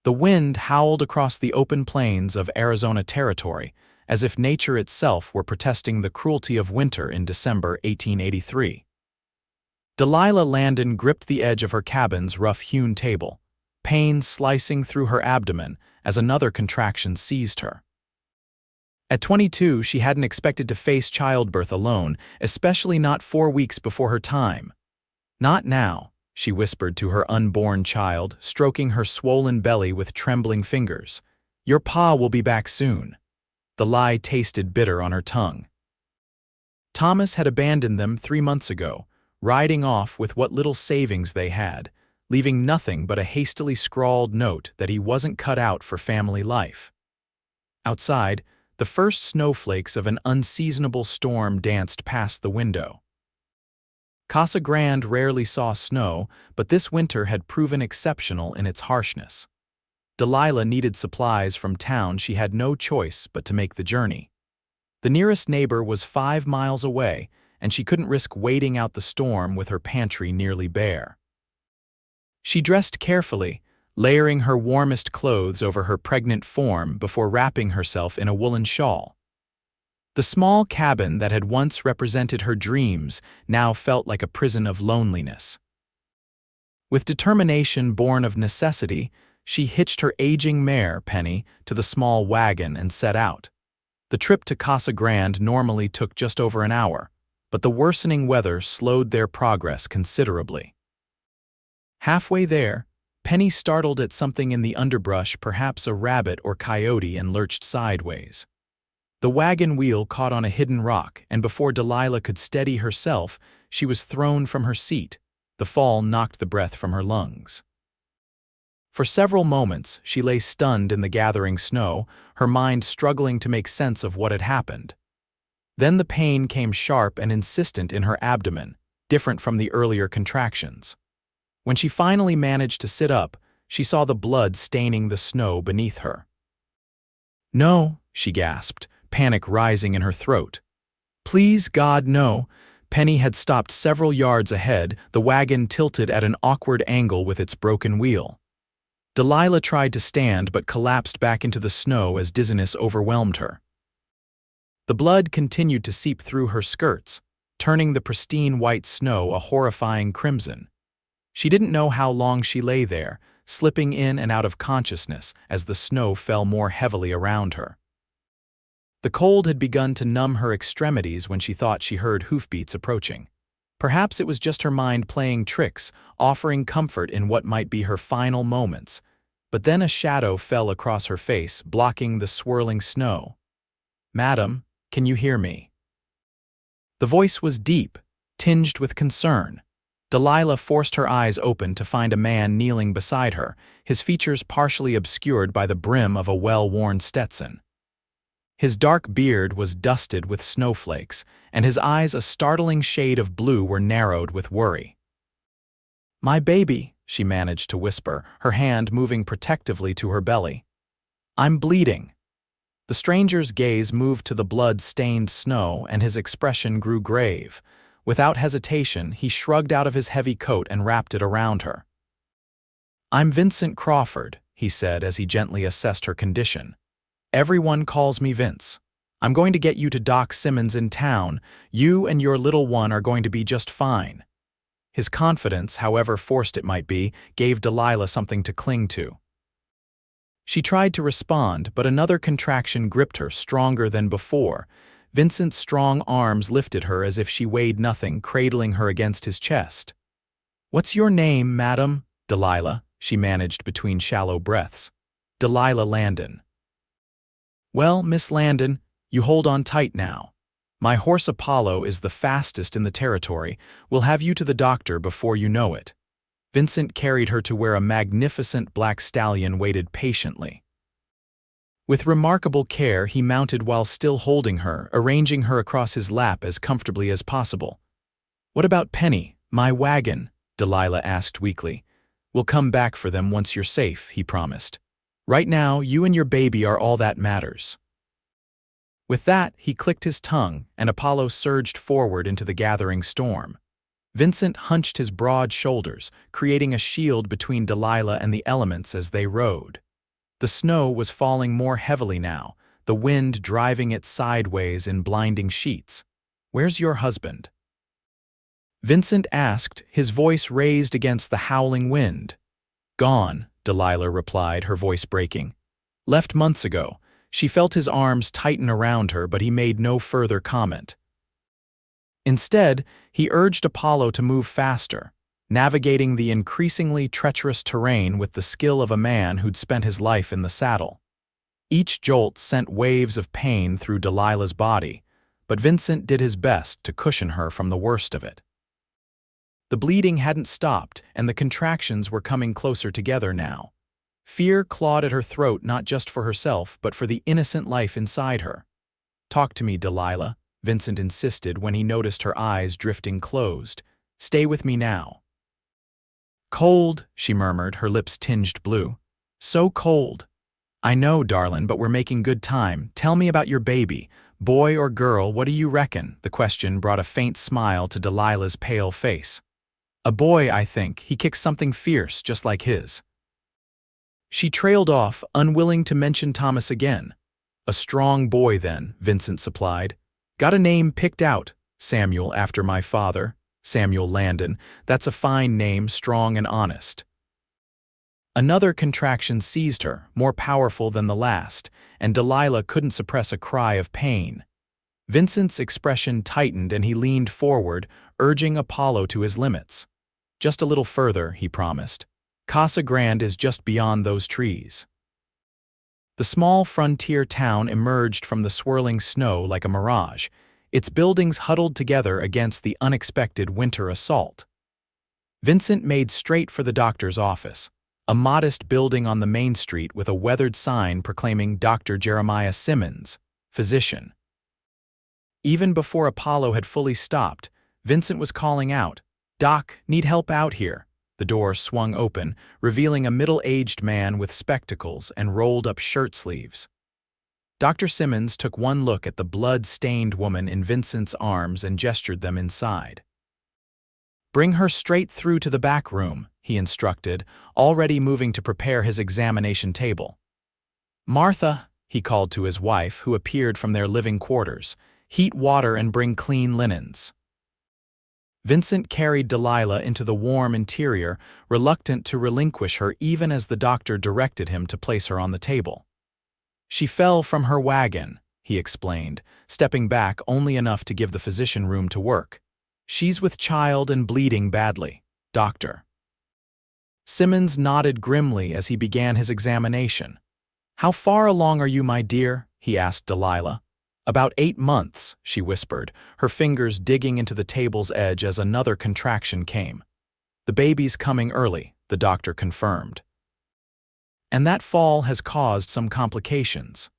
The wind howled across the open plains of Arizona Territory, as if nature itself were protesting the cruelty of winter in December 1883. Delilah Landon gripped the edge of her cabin's rough-hewn table, pain slicing through her abdomen as another contraction seized her. At 22, she hadn't expected to face childbirth alone, especially not 4 weeks before her time. "Not now," she whispered to her unborn child, stroking her swollen belly with trembling fingers. "Your pa will be back soon." The lie tasted bitter on her tongue. Thomas had abandoned them 3 months ago, riding off with what little savings they had, leaving nothing but a hastily scrawled note that he wasn't cut out for family life. Outside, the first snowflakes of an unseasonable storm danced past the window. Casa Grande rarely saw snow, but this winter had proven exceptional in its harshness. Delilah needed supplies from town. She had no choice but to make the journey. The nearest neighbor was 5 miles away, and she couldn't risk waiting out the storm with her pantry nearly bare. She dressed carefully, layering her warmest clothes over her pregnant form before wrapping herself in a woolen shawl. The small cabin that had once represented her dreams now felt like a prison of loneliness. With determination born of necessity, she hitched her aging mare, Penny, to the small wagon and set out. The trip to Casa Grande normally took just over an hour, but the worsening weather slowed their progress considerably. Halfway there, Penny startled at something in the underbrush, perhaps a rabbit or coyote, and lurched sideways. The wagon wheel caught on a hidden rock, and before Delilah could steady herself, she was thrown from her seat. The fall knocked the breath from her lungs. For several moments, she lay stunned in the gathering snow, her mind struggling to make sense of what had happened. Then the pain came sharp and insistent in her abdomen, different from the earlier contractions. When she finally managed to sit up, she saw the blood staining the snow beneath her. "No," she gasped, panic rising in her throat. "Please, God, no." Penny had stopped several yards ahead, the wagon tilted at an awkward angle with its broken wheel. Delilah tried to stand but collapsed back into the snow as dizziness overwhelmed her. The blood continued to seep through her skirts, turning the pristine white snow a horrifying crimson. She didn't know how long she lay there, slipping in and out of consciousness as the snow fell more heavily around her. The cold had begun to numb her extremities when she thought she heard hoofbeats approaching. Perhaps it was just her mind playing tricks, offering comfort in what might be her final moments. But then a shadow fell across her face, blocking the swirling snow. "Madam, can you hear me?" The voice was deep, tinged with concern. Delilah forced her eyes open to find a man kneeling beside her, his features partially obscured by the brim of a well-worn Stetson. His dark beard was dusted with snowflakes, and his eyes, a startling shade of blue, were narrowed with worry. "My baby," she managed to whisper, her hand moving protectively to her belly. "I'm bleeding." The stranger's gaze moved to the blood-stained snow, and his expression grew grave. Without hesitation, he shrugged out of his heavy coat and wrapped it around her. "I'm Vincent Crawford," he said as he gently assessed her condition. "Everyone calls me Vince. I'm going to get you to Doc Simmons in town. You and your little one are going to be just fine." His confidence, however forced it might be, gave Delilah something to cling to. She tried to respond, but another contraction gripped her, stronger than before. Vincent's strong arms lifted her as if she weighed nothing, cradling her against his chest. "What's your name, madam?" "Delilah," she managed between shallow breaths. "Delilah Landon." "Well, Miss Landon, you hold on tight now. My horse Apollo is the fastest in the territory. We'll have you to the doctor before you know it." Vincent carried her to where a magnificent black stallion waited patiently. With remarkable care, he mounted while still holding her, arranging her across his lap as comfortably as possible. "What about Penny, my wagon?" Delilah asked weakly. "We'll come back for them once you're safe," he promised. "Right now, you and your baby are all that matters." With that, he clicked his tongue, and Apollo surged forward into the gathering storm. Vincent hunched his broad shoulders, creating a shield between Delilah and the elements as they rode. The snow was falling more heavily now, the wind driving it sideways in blinding sheets. "Where's your husband?" Vincent asked, his voice raised against the howling wind. "Gone," Delilah replied, her voice breaking. "Left months ago." She felt his arms tighten around her, but he made no further comment. Instead, he urged Apollo to move faster, navigating the increasingly treacherous terrain with the skill of a man who'd spent his life in the saddle. Each jolt sent waves of pain through Delilah's body, but Vincent did his best to cushion her from the worst of it. The bleeding hadn't stopped, and the contractions were coming closer together now. Fear clawed at her throat not just for herself, but for the innocent life inside her. "Talk to me, Delilah," Vincent insisted when he noticed her eyes drifting closed. "Stay with me now." "Cold," she murmured, her lips tinged blue. "So cold." "I know, darling, but we're making good time. Tell me about your baby. Boy or girl, what do you reckon?" The question brought a faint smile to Delilah's pale face. "A boy, I think. He kicks something fierce, just like his." She trailed off, unwilling to mention Thomas again. "A strong boy, then," Vincent supplied. "Got a name picked out. Samuel, after my father. Samuel Landon. That's a fine name, strong and honest." Another contraction seized her, more powerful than the last, and Delilah couldn't suppress a cry of pain. Vincent's expression tightened and he leaned forward, urging Apollo to his limits. "Just a little further," he promised. "Casa Grande is just beyond those trees." The small frontier town emerged from the swirling snow like a mirage, its buildings huddled together against the unexpected winter assault. Vincent made straight for the doctor's office, a modest building on the main street with a weathered sign proclaiming Dr. Jeremiah Simmons, physician. Even before Apollo had fully stopped, Vincent was calling out, "Doc, need help out here." The door swung open, revealing a middle-aged man with spectacles and rolled-up shirt sleeves. Dr. Simmons took one look at the blood-stained woman in Vincent's arms and gestured them inside. "Bring her straight through to the back room," he instructed, already moving to prepare his examination table. "Martha," he called to his wife, who appeared from their living quarters, "heat water and bring clean linens." Vincent carried Delilah into the warm interior, reluctant to relinquish her even as the doctor directed him to place her on the table. "She fell from her wagon," he explained, stepping back only enough to give the physician room to work. "She's with child and bleeding badly, doctor." Simmons nodded grimly as he began his examination. "How far along are you, my dear?" he asked Delilah. "About 8 months," she whispered, her fingers digging into the table's edge as another contraction came. "The baby's coming early," the doctor confirmed. "And that fall has caused some complications."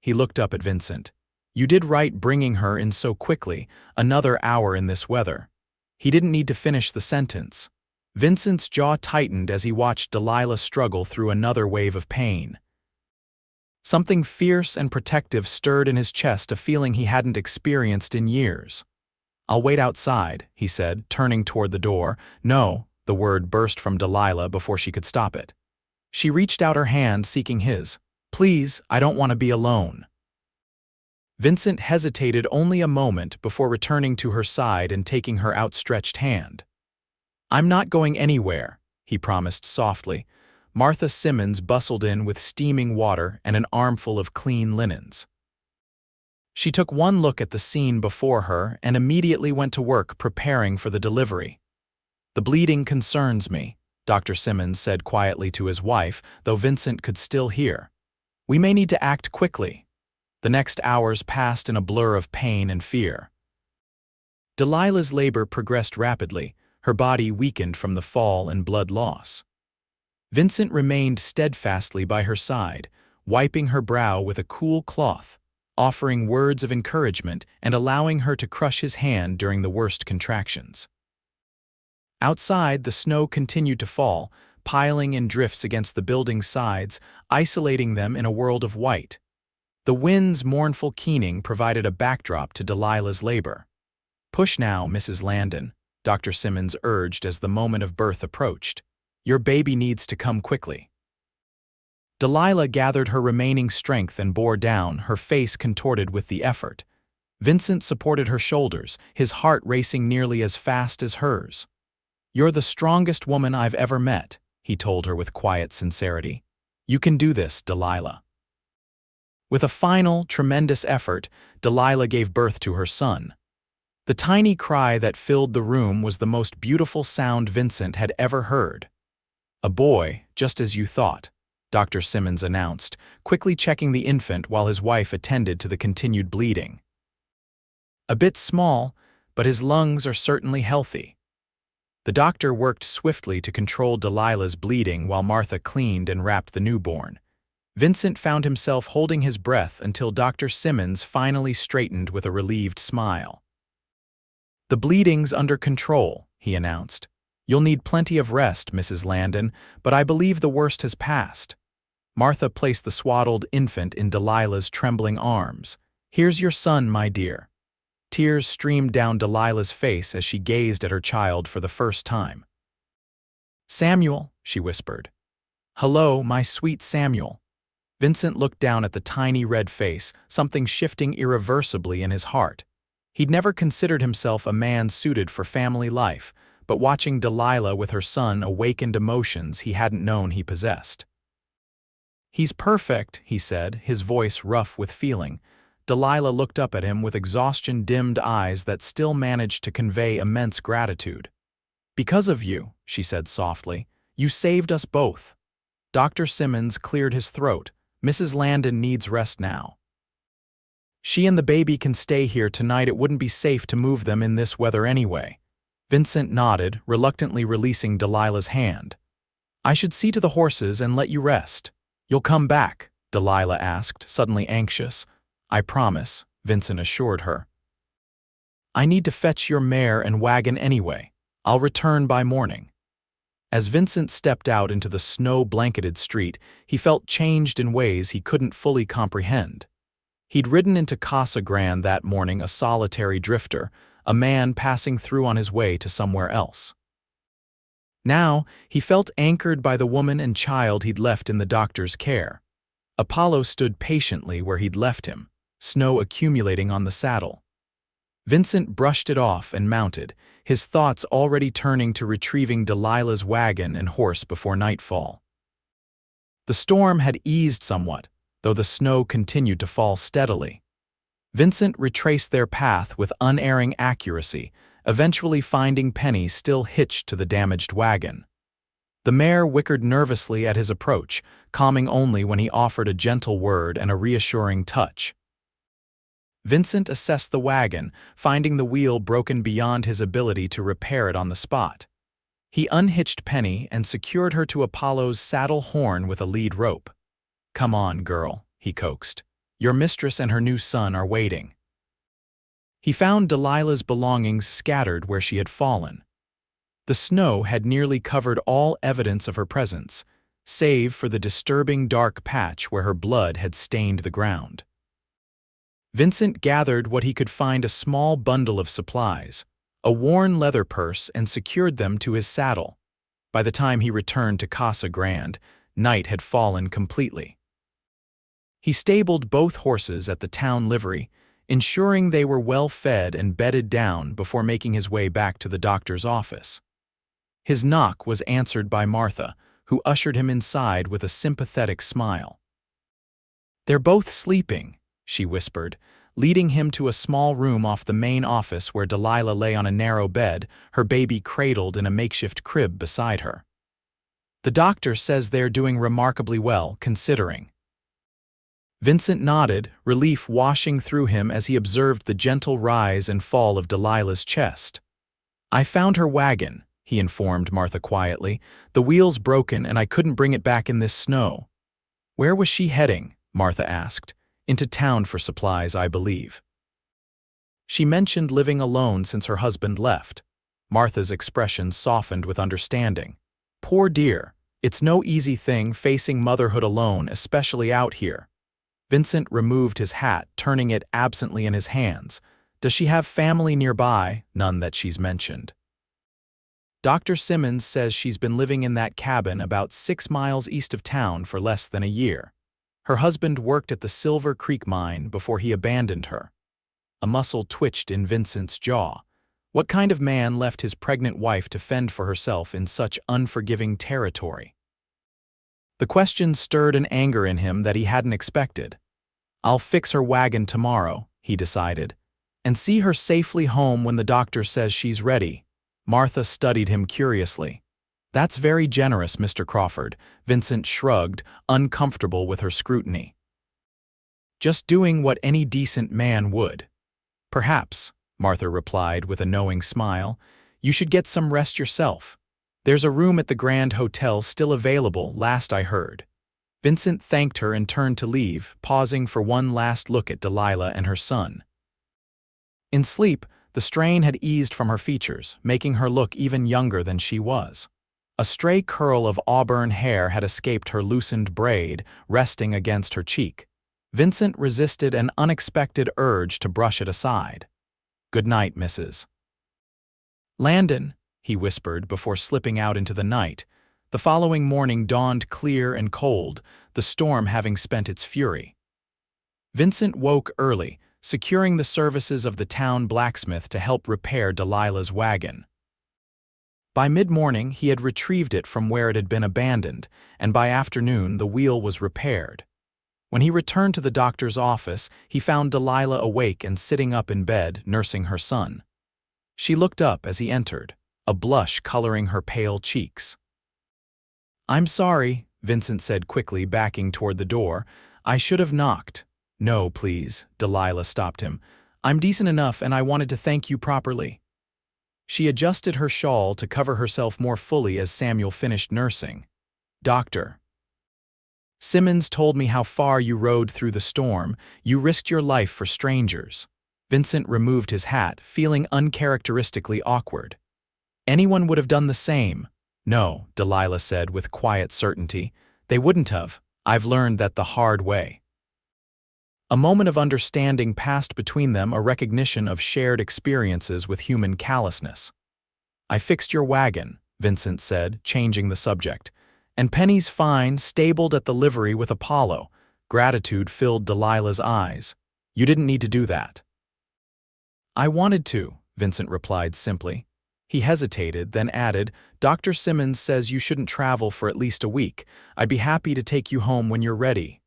He looked up at Vincent. "You did right bringing her in so quickly, another hour in this weather." He didn't need to finish the sentence. Vincent's jaw tightened as he watched Delilah struggle through another wave of pain. Something fierce and protective stirred in his chest, a feeling he hadn't experienced in years. "I'll wait outside," he said, turning toward the door. "No," the word burst from Delilah before she could stop it. She reached out her hand, seeking his. "Please, I don't want to be alone." Vincent hesitated only a moment before returning to her side and taking her outstretched hand. "I'm not going anywhere," he promised softly. Martha Simmons bustled in with steaming water and an armful of clean linens. She took one look at the scene before her and immediately went to work preparing for the delivery. "The bleeding concerns me," Dr. Simmons said quietly to his wife, though Vincent could still hear. "We may need to act quickly." The next hours passed in a blur of pain and fear. Delilah's labor progressed rapidly, her body weakened from the fall and blood loss. Vincent remained steadfastly by her side, wiping her brow with a cool cloth, offering words of encouragement and allowing her to crush his hand during the worst contractions. Outside, the snow continued to fall, piling in drifts against the building's sides, isolating them in a world of white. The wind's mournful keening provided a backdrop to Delilah's labor. "Push now, Mrs. Landon," Dr. Simmons urged as the moment of birth approached. "Your baby needs to come quickly." Delilah gathered her remaining strength and bore down, her face contorted with the effort. Vincent supported her shoulders, his heart racing nearly as fast as hers. "You're the strongest woman I've ever met," he told her with quiet sincerity. "You can do this, Delilah." With a final, tremendous effort, Delilah gave birth to her son. The tiny cry that filled the room was the most beautiful sound Vincent had ever heard. "A boy, just as you thought," Dr. Simmons announced, quickly checking the infant while his wife attended to the continued bleeding. "A bit small, but his lungs are certainly healthy." The doctor worked swiftly to control Delilah's bleeding while Martha cleaned and wrapped the newborn. Vincent found himself holding his breath until Dr. Simmons finally straightened with a relieved smile. "The bleeding's under control," he announced. "You'll need plenty of rest, Mrs. Landon, but I believe the worst has passed." Martha placed the swaddled infant in Delilah's trembling arms. "Here's your son, my dear." Tears streamed down Delilah's face as she gazed at her child for the first time. "Samuel," she whispered. "Hello, my sweet Samuel." Vincent looked down at the tiny red face, something shifting irreversibly in his heart. He'd never considered himself a man suited for family life, but watching Delilah with her son awakened emotions he hadn't known he possessed. "He's perfect," he said, his voice rough with feeling. Delilah looked up at him with exhaustion-dimmed eyes that still managed to convey immense gratitude. "Because of you," she said softly, "you saved us both." Dr. Simmons cleared his throat. "Mrs. Landon needs rest now. She and the baby can stay here tonight. It wouldn't be safe to move them in this weather anyway." Vincent nodded, reluctantly releasing Delilah's hand. "I should see to the horses and let you rest." "You'll come back?" Delilah asked, suddenly anxious. "I promise," Vincent assured her. "I need to fetch your mare and wagon anyway. I'll return by morning." As Vincent stepped out into the snow-blanketed street, he felt changed in ways he couldn't fully comprehend. He'd ridden into Casa Grande that morning a solitary drifter, a man passing through on his way to somewhere else. Now, he felt anchored by the woman and child he'd left in the doctor's care. Apollo stood patiently where he'd left him, snow accumulating on the saddle. Vincent brushed it off and mounted, his thoughts already turning to retrieving Delilah's wagon and horse before nightfall. The storm had eased somewhat, though the snow continued to fall steadily. Vincent retraced their path with unerring accuracy, eventually finding Penny still hitched to the damaged wagon. The mare whickered nervously at his approach, calming only when he offered a gentle word and a reassuring touch. Vincent assessed the wagon, finding the wheel broken beyond his ability to repair it on the spot. He unhitched Penny and secured her to Apollo's saddle horn with a lead rope. "Come on, girl," he coaxed. "Your mistress and her new son are waiting." He found Delilah's belongings scattered where she had fallen. The snow had nearly covered all evidence of her presence, save for the disturbing dark patch where her blood had stained the ground. Vincent gathered what he could find: a small bundle of supplies, a worn leather purse, and secured them to his saddle. By the time he returned to Casa Grande, night had fallen completely. He stabled both horses at the town livery, ensuring they were well fed and bedded down before making his way back to the doctor's office. His knock was answered by Martha, who ushered him inside with a sympathetic smile. "They're both sleeping," she whispered, leading him to a small room off the main office where Delilah lay on a narrow bed, her baby cradled in a makeshift crib beside her. "The doctor says they're doing remarkably well, considering." Vincent nodded, relief washing through him as he observed the gentle rise and fall of Delilah's chest. "I found her wagon," he informed Martha quietly. "The wheel's broken and I couldn't bring it back in this snow." "Where was she heading?" Martha asked. "Into town for supplies, I believe." She mentioned living alone since her husband left. Martha's expression softened with understanding. "Poor dear, it's no easy thing facing motherhood alone, especially out here." Vincent removed his hat, turning it absently in his hands. "Does she have family nearby?" "None that she's mentioned." Dr. Simmons says she's been living in that cabin about 6 miles east of town for less than a year. Her husband worked at the Silver Creek mine before he abandoned her. A muscle twitched in Vincent's jaw. What kind of man left his pregnant wife to fend for herself in such unforgiving territory? The question stirred an anger in him that he hadn't expected. "I'll fix her wagon tomorrow," he decided, "and see her safely home when the doctor says she's ready." Martha studied him curiously. "That's very generous, Mr. Crawford," Vincent shrugged, uncomfortable with her scrutiny. "Just doing what any decent man would." "Perhaps," Martha replied with a knowing smile, "you should get some rest yourself. There's a room at the Grand Hotel still available, last I heard." Vincent thanked her and turned to leave, pausing for one last look at Delilah and her son. In sleep, the strain had eased from her features, making her look even younger than she was. A stray curl of auburn hair had escaped her loosened braid, resting against her cheek. Vincent resisted an unexpected urge to brush it aside. "Good night, Mrs. Landon," he whispered before slipping out into the night. The following morning dawned clear and cold, the storm having spent its fury. Vincent woke early, securing the services of the town blacksmith to help repair Delilah's wagon. By mid-morning, he had retrieved it from where it had been abandoned, and by afternoon the wheel was repaired. When he returned to the doctor's office, he found Delilah awake and sitting up in bed, nursing her son. She looked up as he entered, a blush coloring her pale cheeks. "I'm sorry," Vincent said quickly, backing toward the door. "I should have knocked." "No, please," Delilah stopped him. "I'm decent enough and I wanted to thank you properly." She adjusted her shawl to cover herself more fully as Samuel finished nursing. "Doctor Simmons told me how far you rode through the storm. You risked your life for strangers." Vincent removed his hat, feeling uncharacteristically awkward. "Anyone would have done the same." "No," Delilah said with quiet certainty. "They wouldn't have. I've learned that the hard way." A moment of understanding passed between them, a recognition of shared experiences with human callousness. "I fixed your wagon," Vincent said, changing the subject. "And Penny's fine, stabled at the livery with Apollo." Gratitude filled Delilah's eyes. "You didn't need to do that." "I wanted to," Vincent replied simply. He hesitated, then added, "Dr. Simmons says you shouldn't travel for at least a week. I'd be happy to take you home when you're ready."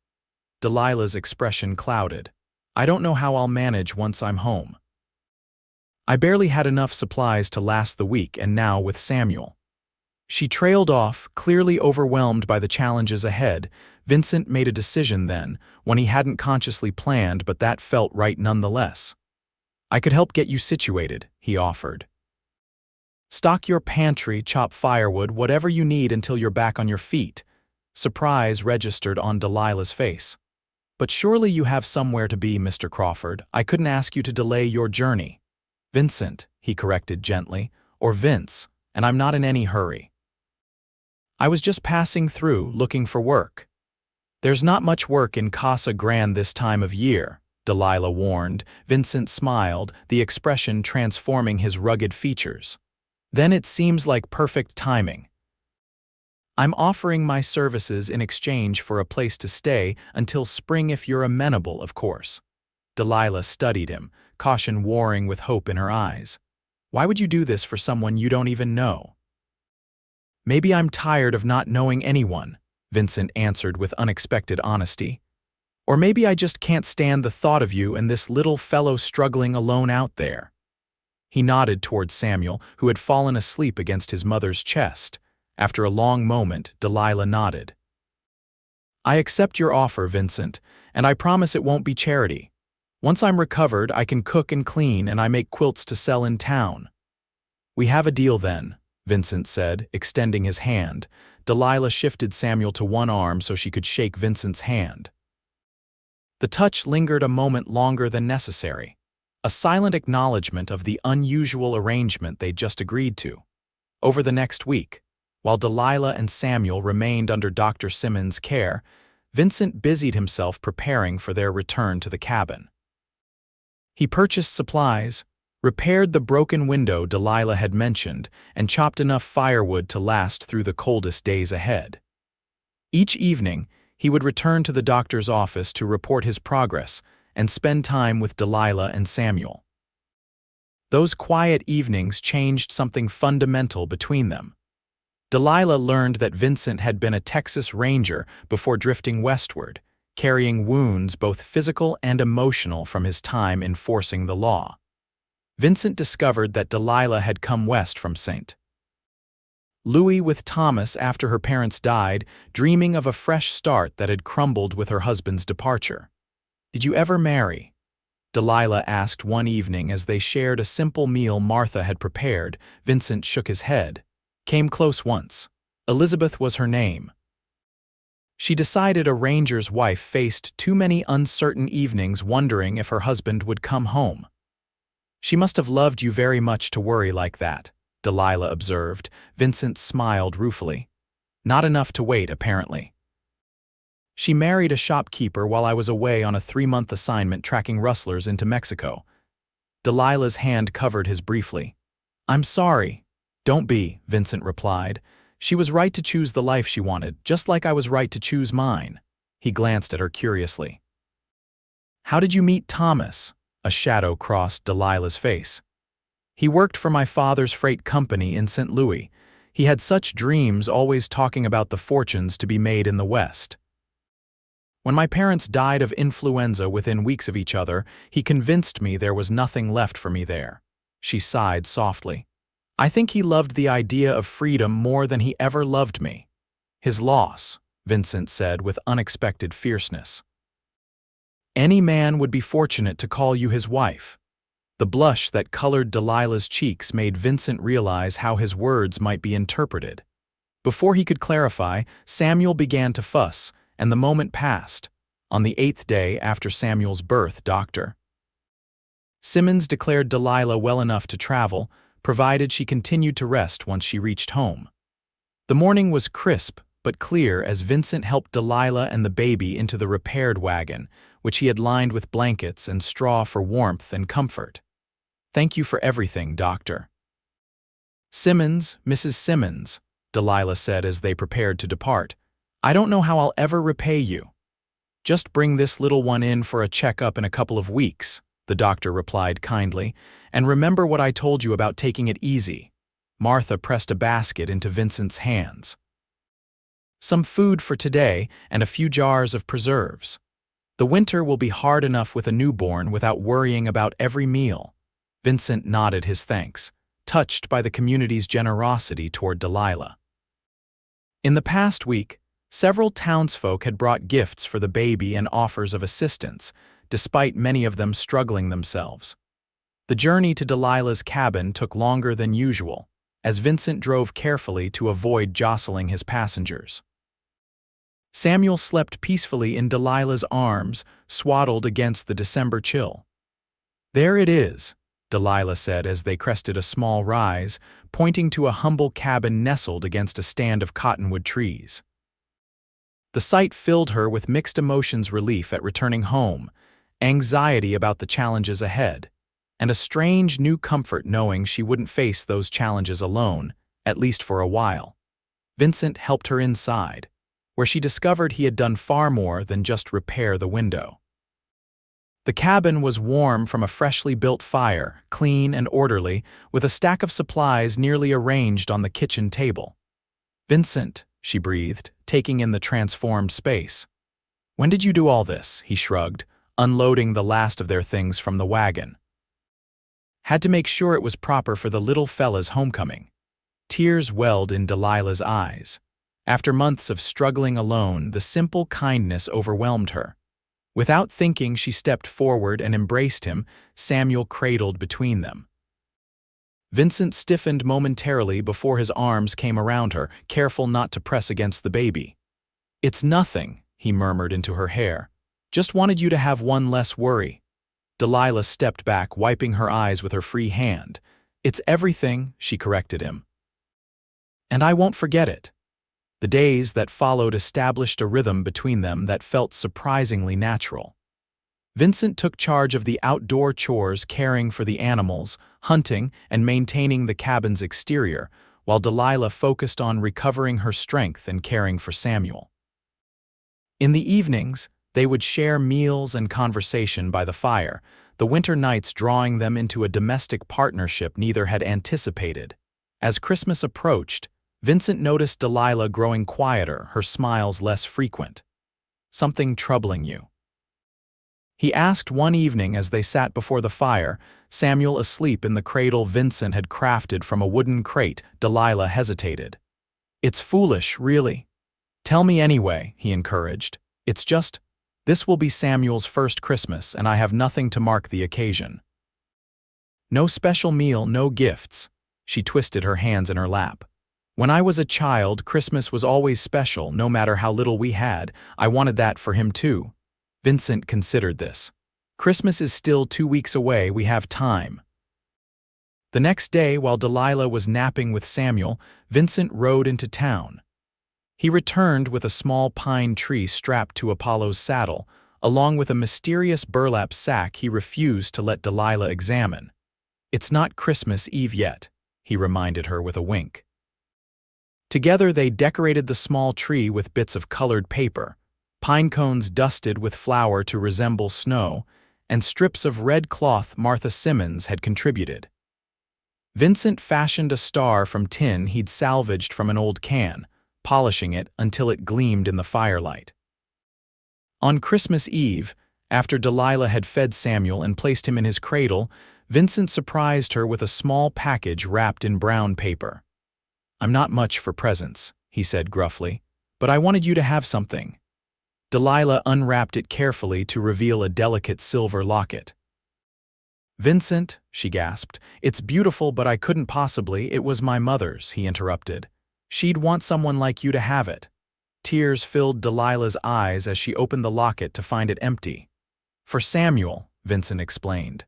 Delilah's expression clouded. "I don't know how I'll manage once I'm home. I barely had enough supplies to last the week, and now with Samuel." She trailed off, clearly overwhelmed by the challenges ahead. Vincent made a decision then, one he hadn't consciously planned, but that felt right nonetheless. "I could help get you situated," he offered. "Stock your pantry, chop firewood, whatever you need until you're back on your feet." Surprise registered on Delilah's face. "But surely you have somewhere to be, Mr. Crawford. I couldn't ask you to delay your journey." "Vincent," he corrected gently, "or Vince, and I'm not in any hurry. I was just passing through, looking for work." "There's not much work in Casa Grande this time of year," Delilah warned. Vincent smiled, the expression transforming his rugged features. "Then it seems like perfect timing. I'm offering my services in exchange for a place to stay until spring if you're amenable, of course." Delilah studied him, caution warring with hope in her eyes. "Why would you do this for someone you don't even know?" "Maybe I'm tired of not knowing anyone," Vincent answered with unexpected honesty. "Or maybe I just can't stand the thought of you and this little fellow struggling alone out there." He nodded toward Samuel, who had fallen asleep against his mother's chest. After a long moment, Delilah nodded. "I accept your offer, Vincent, and I promise it won't be charity. Once I'm recovered, I can cook and clean, and I make quilts to sell in town." "We have a deal then," Vincent said, extending his hand. Delilah shifted Samuel to one arm so she could shake Vincent's hand. The touch lingered a moment longer than necessary, a silent acknowledgement of the unusual arrangement they'd just agreed to. Over the next week, while Delilah and Samuel remained under Dr. Simmons' care, Vincent busied himself preparing for their return to the cabin. He purchased supplies, repaired the broken window Delilah had mentioned, and chopped enough firewood to last through the coldest days ahead. Each evening, he would return to the doctor's office to report his progress and spend time with Delilah and Samuel. Those quiet evenings changed something fundamental between them. Delilah learned that Vincent had been a Texas Ranger before drifting westward, carrying wounds both physical and emotional from his time enforcing the law. Vincent discovered that Delilah had come west from St. Louis with Thomas after her parents died, dreaming of a fresh start that had crumbled with her husband's departure. "Did you ever marry?" Delilah asked one evening as they shared a simple meal Martha had prepared. Vincent shook his head. "Came close once. Elizabeth was her name." She decided a ranger's wife faced too many uncertain evenings wondering if her husband would come home. "She must have loved you very much to worry like that," Delilah observed. Vincent smiled ruefully. "Not enough to wait, apparently." "She married a shopkeeper while I was away on a 3-month assignment tracking rustlers into Mexico." Delilah's hand covered his briefly. "I'm sorry." "Don't be," Vincent replied. "She was right to choose the life she wanted, just like I was right to choose mine." He glanced at her curiously. "How did you meet Thomas?" A shadow crossed Delilah's face. "He worked for my father's freight company in St. Louis. He had such dreams, always talking about the fortunes to be made in the West. When my parents died of influenza within weeks of each other, he convinced me there was nothing left for me there." She sighed softly. "I think he loved the idea of freedom more than he ever loved me." "His loss," Vincent said with unexpected fierceness. "Any man would be fortunate to call you his wife." The blush that colored Delilah's cheeks made Vincent realize how his words might be interpreted. Before he could clarify, Samuel began to fuss, and the moment passed. On the 8th day after Samuel's birth, Dr. Simmons declared Delilah well enough to travel, provided she continued to rest once she reached home. The morning was crisp but clear as Vincent helped Delilah and the baby into the repaired wagon, which he had lined with blankets and straw for warmth and comfort. "Thank you for everything, Doctor." "Simmons, Mrs. Simmons," Delilah said as they prepared to depart. "I don't know how I'll ever repay you." "Just bring this little one in for a checkup in a couple of weeks," the doctor replied kindly, "and remember what I told you about taking it easy." Martha pressed a basket into Vincent's hands. "Some food for today and a few jars of preserves. The winter will be hard enough with a newborn without worrying about every meal." Vincent nodded his thanks, touched by the community's generosity toward Delilah. In the past week, several townsfolk had brought gifts for the baby and offers of assistance, despite many of them struggling themselves. The journey to Delilah's cabin took longer than usual, as Vincent drove carefully to avoid jostling his passengers. Samuel slept peacefully in Delilah's arms, swaddled against the December chill. "There it is," Delilah said as they crested a small rise, pointing to a humble cabin nestled against a stand of cottonwood trees. The sight filled her with mixed emotions: relief at returning home, anxiety about the challenges ahead, and a strange new comfort knowing she wouldn't face those challenges alone, at least for a while. Vincent helped her inside, where she discovered he had done far more than just repair the window. The cabin was warm from a freshly built fire, clean and orderly, with a stack of supplies nearly arranged on the kitchen table. "Vincent," she breathed, taking in the transformed space. "When did you do all this?" he shrugged, unloading the last of their things from the wagon. "Had to make sure it was proper for the little fella's homecoming." Tears welled in Delilah's eyes. After months of struggling alone, the simple kindness overwhelmed her. Without thinking, she stepped forward and embraced him, Samuel cradled between them. Vincent stiffened momentarily before his arms came around her, careful not to press against the baby. "It's nothing," he murmured into her hair. "Just wanted you to have one less worry." Delilah stepped back, wiping her eyes with her free hand. "It's everything," she corrected him. "And I won't forget it." The days that followed established a rhythm between them that felt surprisingly natural. Vincent took charge of the outdoor chores, caring for the animals, hunting, and maintaining the cabin's exterior, while Delilah focused on recovering her strength and caring for Samuel. In the evenings, they would share meals and conversation by the fire, the winter nights drawing them into a domestic partnership neither had anticipated. As Christmas approached, Vincent noticed Delilah growing quieter, her smiles less frequent. "Something troubling you?" he asked one evening as they sat before the fire, Samuel asleep in the cradle Vincent had crafted from a wooden crate. Delilah hesitated. "It's foolish, really." "Tell me anyway," he encouraged. This will be Samuel's first Christmas, and I have nothing to mark the occasion." "No special meal, no gifts." She twisted her hands in her lap. "When I was a child, Christmas was always special, no matter how little we had. I wanted that for him too." Vincent considered this. "Christmas is still 2 weeks away, we have time." The next day, while Delilah was napping with Samuel, Vincent rode into town. He returned with a small pine tree strapped to Apollo's saddle, along with a mysterious burlap sack he refused to let Delilah examine. "It's not Christmas Eve yet," he reminded her with a wink. Together they decorated the small tree with bits of colored paper, pine cones dusted with flour to resemble snow, and strips of red cloth Martha Simmons had contributed. Vincent fashioned a star from tin he'd salvaged from an old can, polishing it until it gleamed in the firelight. On Christmas Eve, after Delilah had fed Samuel and placed him in his cradle, Vincent surprised her with a small package wrapped in brown paper. "I'm not much for presents," he said gruffly, "but I wanted you to have something." Delilah unwrapped it carefully to reveal a delicate silver locket. "Vincent," she gasped, "it's beautiful, but I couldn't possibly. It was my mother's," he interrupted. "She'd want someone like you to have it." Tears filled Delilah's eyes as she opened the locket to find it empty. "For Samuel," Vincent explained.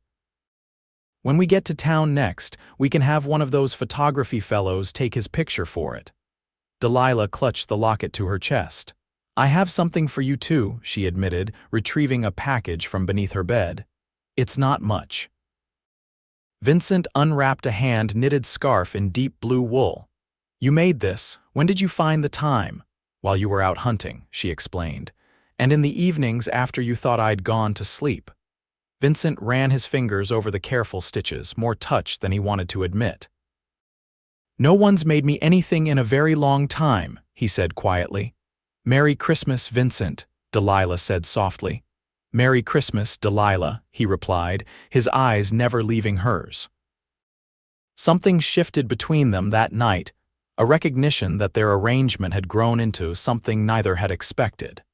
"When we get to town next, we can have one of those photography fellows take his picture for it." Delilah clutched the locket to her chest. "I have something for you too," she admitted, retrieving a package from beneath her bed. "It's not much." Vincent unwrapped a hand-knitted scarf in deep blue wool. "You made this. When did you find the time?" "While you were out hunting," she explained. "And in the evenings after you thought I'd gone to sleep." Vincent ran his fingers over the careful stitches, more touched than he wanted to admit. "No one's made me anything in a very long time," he said quietly. "Merry Christmas, Vincent," Delilah said softly. "Merry Christmas, Delilah," he replied, his eyes never leaving hers. Something shifted between them that night, a recognition that their arrangement had grown into something neither had expected.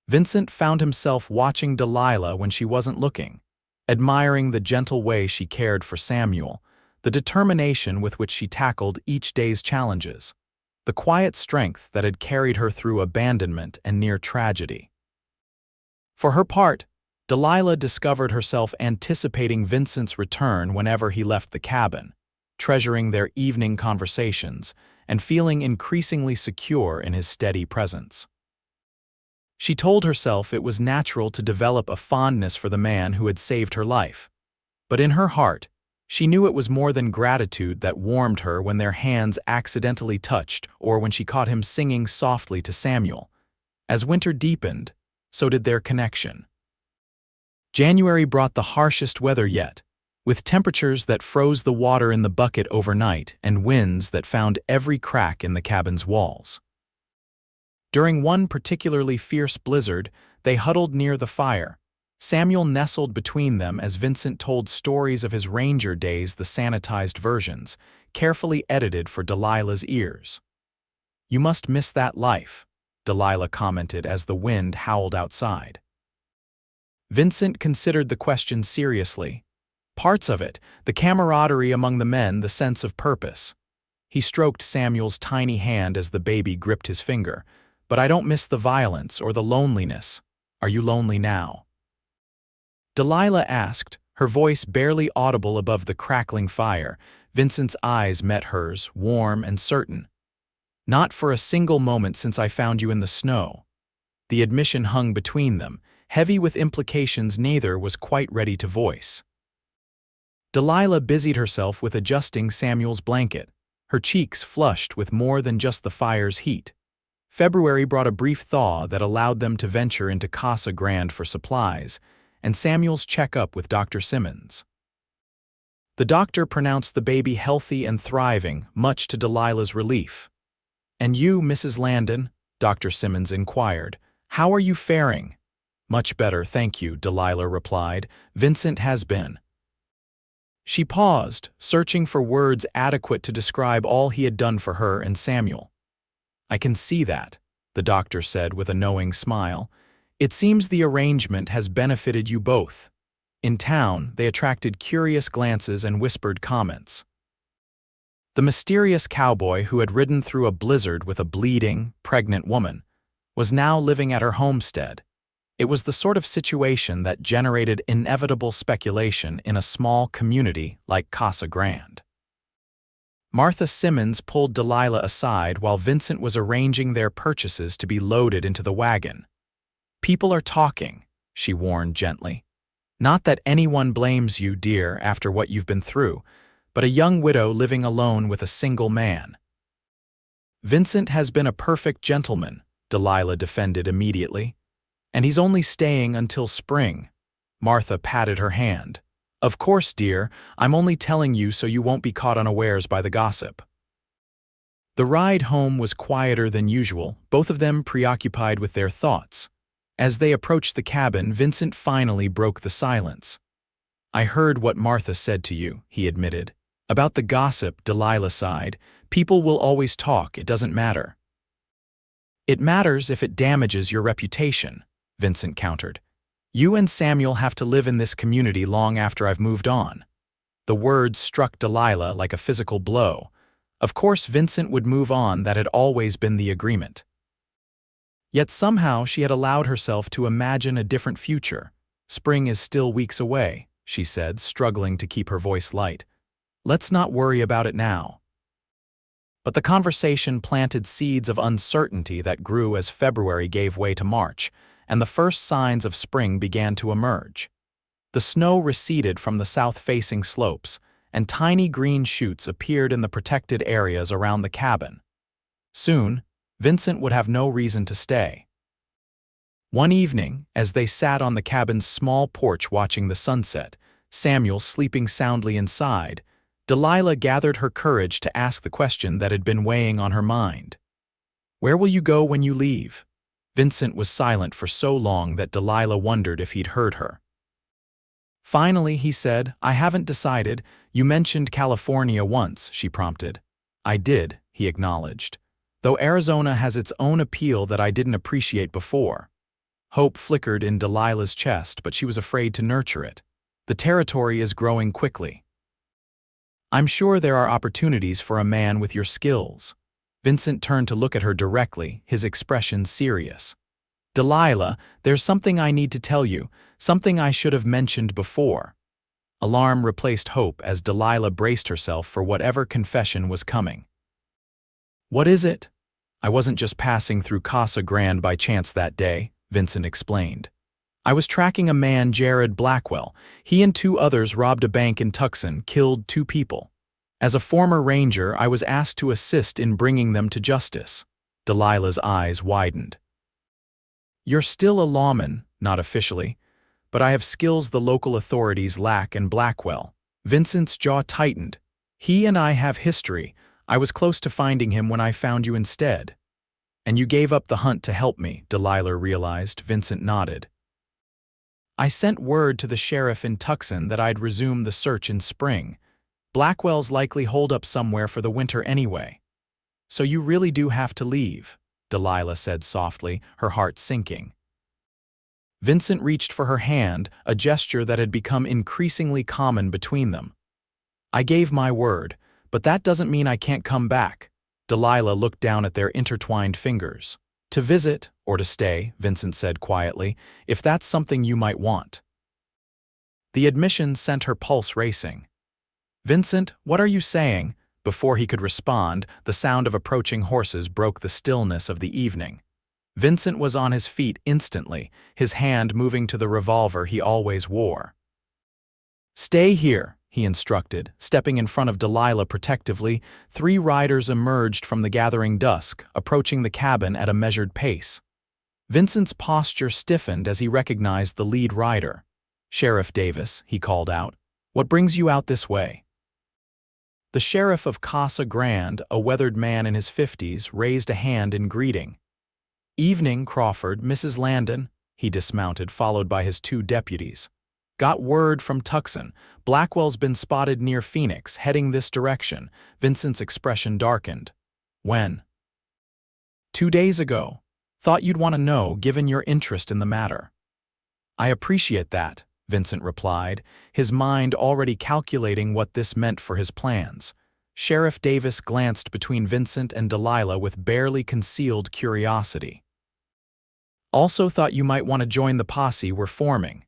Vincent found himself watching Delilah when she wasn't looking, admiring the gentle way she cared for Samuel, the determination with which she tackled each day's challenges, the quiet strength that had carried her through abandonment and near tragedy. For her part, Delilah discovered herself anticipating Vincent's return whenever he left the cabin, treasuring their evening conversations and feeling increasingly secure in his steady presence. She told herself it was natural to develop a fondness for the man who had saved her life, but in her heart, she knew it was more than gratitude that warmed her when their hands accidentally touched or when she caught him singing softly to Samuel. As winter deepened, so did their connection. January brought the harshest weather yet, with temperatures that froze the water in the bucket overnight and winds that found every crack in the cabin's walls. During one particularly fierce blizzard, they huddled near the fire. Samuel nestled between them as Vincent told stories of his ranger days, the sanitized versions, carefully edited for Delilah's ears. "You must miss that life," Delilah commented as the wind howled outside. Vincent considered the question seriously. Parts of it, the camaraderie among the men, the sense of purpose. He stroked Samuel's tiny hand as the baby gripped his finger. "But I don't miss the violence or the loneliness. Are you lonely now?" Delilah asked, her voice barely audible above the crackling fire. Vincent's eyes met hers, warm and certain. "Not for a single moment since I found you in the snow." The admission hung between them, heavy with implications neither was quite ready to voice. Delilah busied herself with adjusting Samuel's blanket, her cheeks flushed with more than just the fire's heat. February brought a brief thaw that allowed them to venture into Casa Grande for supplies, and Samuel's check-up with Dr. Simmons. The doctor pronounced the baby healthy and thriving, much to Delilah's relief. "And you, Mrs. Landon?" Dr. Simmons inquired. "How are you faring?" "Much better, thank you," Delilah replied. "Vincent has been." She paused, searching for words adequate to describe all he had done for her and Samuel. "I can see that," the doctor said with a knowing smile. "It seems the arrangement has benefited you both." In town, they attracted curious glances and whispered comments. The mysterious cowboy who had ridden through a blizzard with a bleeding, pregnant woman was now living at her homestead. It was the sort of situation that generated inevitable speculation in a small community like Casa Grande. Martha Simmons pulled Delilah aside while Vincent was arranging their purchases to be loaded into the wagon. "People are talking," she warned gently. "Not that anyone blames you, dear, after what you've been through, but a young widow living alone with a single man." "Vincent has been a perfect gentleman," Delilah defended immediately. "And he's only staying until spring." Martha patted her hand. "Of course, dear, I'm only telling you so you won't be caught unawares by the gossip." The ride home was quieter than usual, both of them preoccupied with their thoughts. As they approached the cabin, Vincent finally broke the silence. "I heard what Martha said to you," he admitted. "About the gossip," Delilah sighed. "People will always talk, it doesn't matter." "It matters if it damages your reputation," Vincent countered. "You and Samuel have to live in this community long after I've moved on." The words struck Delilah like a physical blow. Of course Vincent would move on, that had always been the agreement. Yet somehow she had allowed herself to imagine a different future. "Spring is still weeks away," she said, struggling to keep her voice light. "Let's not worry about it now." But the conversation planted seeds of uncertainty that grew as February gave way to March, and the first signs of spring began to emerge. The snow receded from the south-facing slopes, and tiny green shoots appeared in the protected areas around the cabin. Soon, Vincent would have no reason to stay. One evening, as they sat on the cabin's small porch watching the sunset, Samuel sleeping soundly inside, Delilah gathered her courage to ask the question that had been weighing on her mind. "Where will you go when you leave?" Vincent was silent for so long that Delilah wondered if he'd heard her. Finally, he said, "I haven't decided. You mentioned California once," she prompted. "I did," he acknowledged, "though Arizona has its own appeal that I didn't appreciate before." Hope flickered in Delilah's chest, but she was afraid to nurture it. "The territory is growing quickly." "I'm sure there are opportunities for a man with your skills." Vincent turned to look at her directly, his expression serious. "Delilah, there's something I need to tell you, something I should have mentioned before." Alarm replaced hope as Delilah braced herself for whatever confession was coming. "What is it?" "I wasn't just passing through Casa Grande by chance that day," Vincent explained. "I was tracking a man, Jared Blackwell. He and 2 others robbed a bank in Tucson, killed 2 people. As a former ranger, I was asked to assist in bringing them to justice." Delilah's eyes widened. "You're still a lawman, not officially, but I have skills the local authorities lack, and Blackwell." Vincent's jaw tightened. "He and I have history. I was close to finding him when I found you instead." "And you gave up the hunt to help me," Delilah realized. Vincent nodded. "I sent word to the sheriff in Tucson that I'd resume the search in spring. Blackwell's likely holed up somewhere for the winter anyway." "So you really do have to leave," Delilah said softly, her heart sinking. Vincent reached for her hand, a gesture that had become increasingly common between them. "I gave my word, but that doesn't mean I can't come back." Delilah looked down at their intertwined fingers. "To visit, or to stay," Vincent said quietly, "if that's something you might want." The admission sent her pulse racing. "Vincent, what are you saying?" Before he could respond, the sound of approaching horses broke the stillness of the evening. Vincent was on his feet instantly, his hand moving to the revolver he always wore. "Stay here," he instructed, stepping in front of Delilah protectively. 3 riders emerged from the gathering dusk, approaching the cabin at a measured pace. Vincent's posture stiffened as he recognized the lead rider. "Sheriff Davis," he called out, "what brings you out this way?" The sheriff of Casa Grande, a weathered man in his 50s, raised a hand in greeting. "Evening, Crawford, Mrs. Landon," he dismounted, followed by his 2 deputies. "Got word from Tucson. Blackwell's been spotted near Phoenix, heading this direction." Vincent's expression darkened. "When?" "2 days ago. Thought you'd want to know, given your interest in the matter." "I appreciate that," Vincent replied, his mind already calculating what this meant for his plans. Sheriff Davis glanced between Vincent and Delilah with barely concealed curiosity. "Also thought you might want to join the posse we're forming.